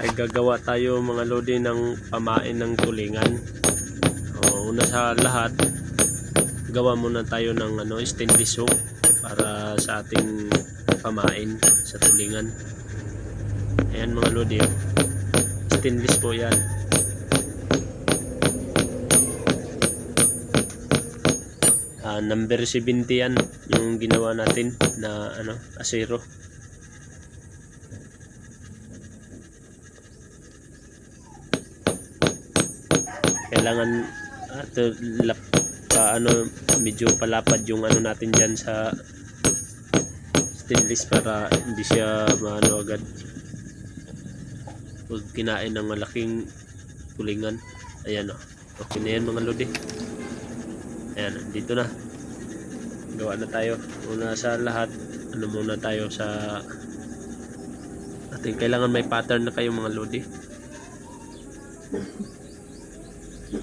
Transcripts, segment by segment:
ay gagawa tayo mga lodi ng pamain ng tulingan. Una sa lahat, gawa muna tayo ng stainless hook para sa ating pamain sa tulingan. Ayan mga lodi, stainless po yan. Number 70 yan yung ginawa natin na asero. Kailangan medyo palapad yung natin dyan sa stainless para hindi siya agad pag kinain ng malaking tulingan. Ayan okay na yan mga lodi. Ayan, dito na, gawa na tayo. Una sa lahat, muna tayo sa ating kailangan may pattern na kayo mga lodi.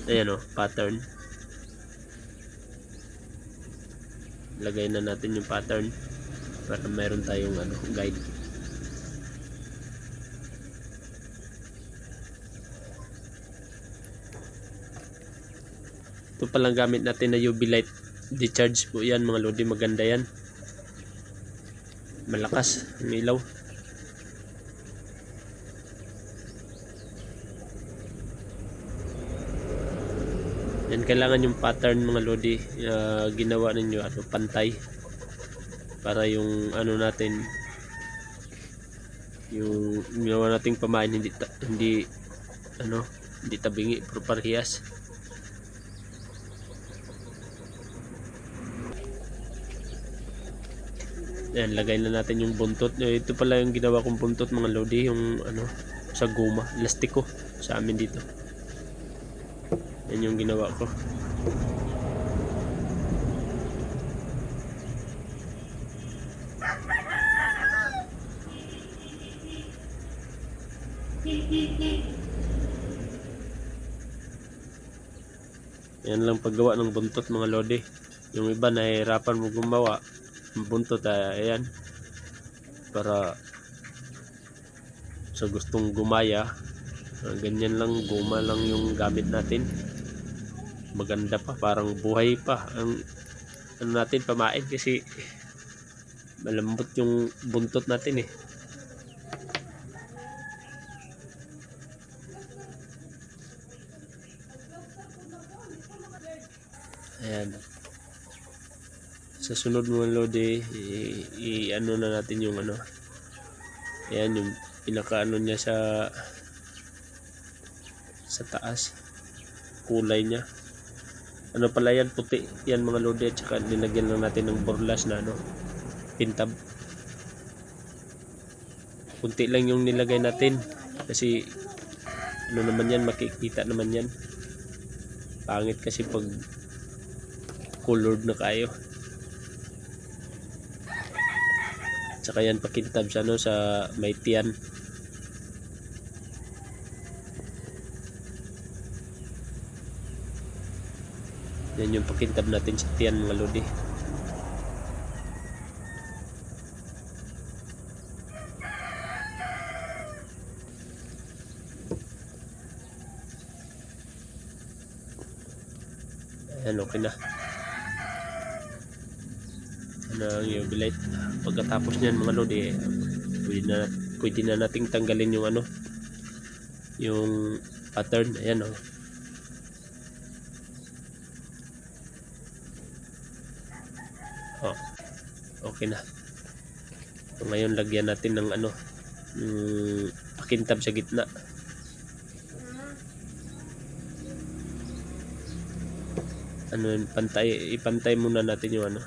Ayan pattern. Lagay na natin yung pattern para mayroon tayong guide. Ito palang gamit natin na UV light discharge po yan mga lodi. Maganda yan, malakas ang ilaw. Yan, kailangan yung pattern mga lodi ginawa ninyo pantay para yung natin, yung ginawa nating pamain hindi tabingi pero parehas. Yan, lagay na natin yung buntot. Ito pala yung ginawa kong buntot mga lodi, yung sa guma, elastiko sa amin dito. Yan yung ginawa ko. Yan lang paggawa ng buntot mga lodi. Yung iba nahihirapan mo gumawa ng buntot, ayan, para sa gustong gumaya, ganyan lang, guma lang yung gamit natin. Maganda pa, parang buhay pa ang natin pamain kasi malambot yung buntot natin Ayan. Sa sunod mga lodi, na natin yung ayan yung pinaka niya sa taas, kulay niya. Pala yan, puti yan mga lodi, at saka nilagyan lang natin ng borlas na pintab. Kunti lang yung nilagay natin kasi naman yan, makikita naman yan. Pangit kasi pag colored na kayo. Saka yan pakintab sa sa may tiyan. Yan yung pakintab natin sa tiyan mga lodi. Ayan, okay na. Ang UV light. Pagkatapos niyan mga lodi, pwede na nating tanggalin yung yung pattern. Ayan okay na. So, ngayon lagyan natin ng pakintab sa gitna. Ipantay muna natin yung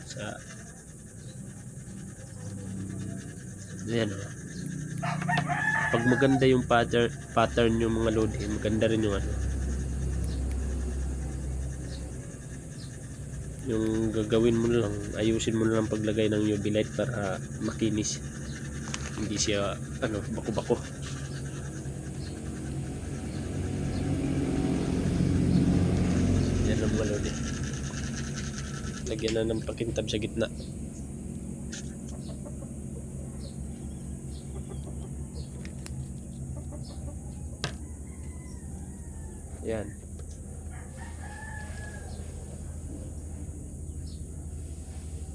sa ayan pag maganda yung pattern yung mga lodi, maganda rin yung yung gagawin mo lang, ayusin mo lang paglagay ng UV light para makinis, hindi siya bako-bako. Yan ang mga lodi, lagyan na ng pakintab sa gitna. Yan.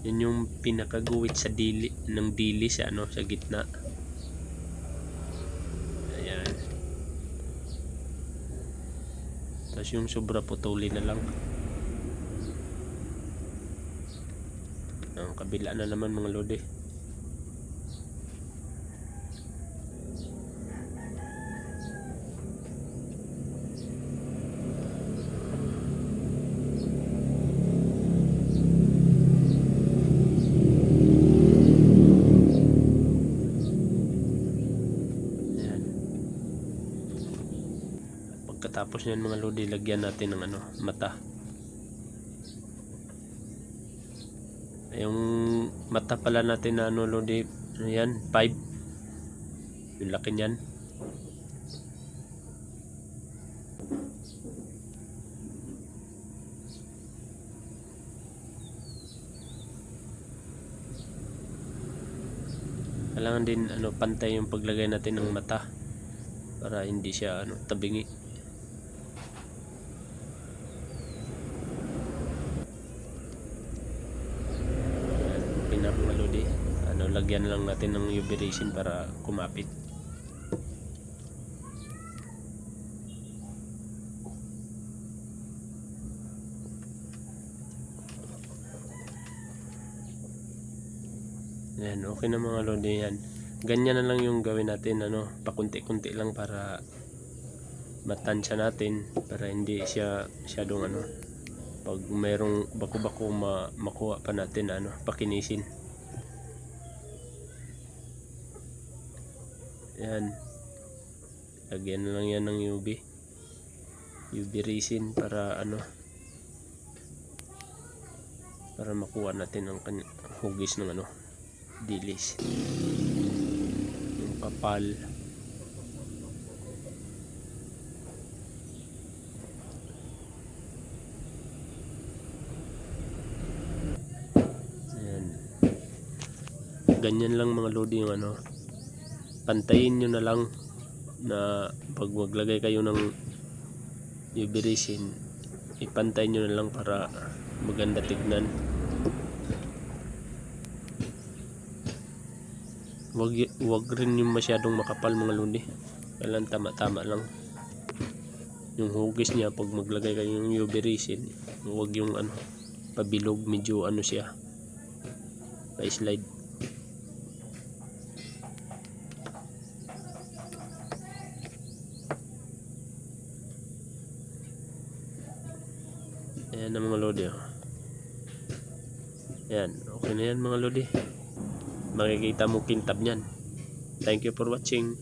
Yun yung pinakaguwit sa dili ng dili sa ano, sa gitna. Ayan. Tapos yung sobra putulin na lang. Ang kabila na naman mga lodi. Pagkatapos nyan mga lodi, lagyan natin ng ano, mata. Yung mata pala natin na ano lodi, yan, 5. Yung laki nyan. Kailangan din ano, pantay yung paglagay natin ng mata para hindi siya ano, tabingi. Mga lodi, ano, lagyan lang natin ng UV resin para kumapit. Yan, okay na mga lodi. Yan, ganyan na lang yung gawin natin, ano, pakunti-kunti lang para matansya natin, para hindi siya masyadong ano, pag mayroong bako-bako makuha pa natin, ano, pakinisin. Yan, lagyan na lang yan ng UV resin para ano, para makuha natin ang hugis ng ano, dilis, yung kapal. Ayan, ganyan lang mga lodi yung ano, pantayin nyo na lang na pag maglagay kayo ng UV resin, ipantay nyo na lang para maganda tignan. Wag rin yung masyadong makapal mga lodi, kailan tama-tama lang yung hugis niya. Pag maglagay kayo ng UV resin, wag yung ano, pabilog, medyo ano siya, pa-slide. Ayan na mga lodi. Ayan, okay na yan mga lodi. Makikita mo kintab nyan. Thank you for watching.